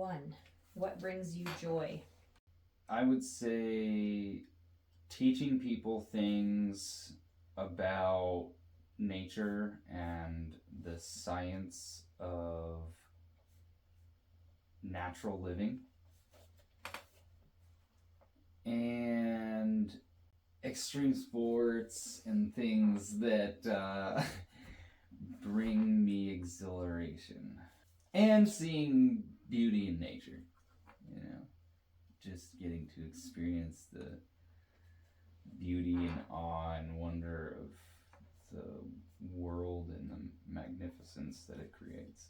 one. What brings you joy? I would say teaching people things about nature and the science of natural living and extreme sports and things that bring me exhilaration and seeing beauty in nature, you know, just getting to experience the beauty and awe and wonder of the world and the magnificence that it creates.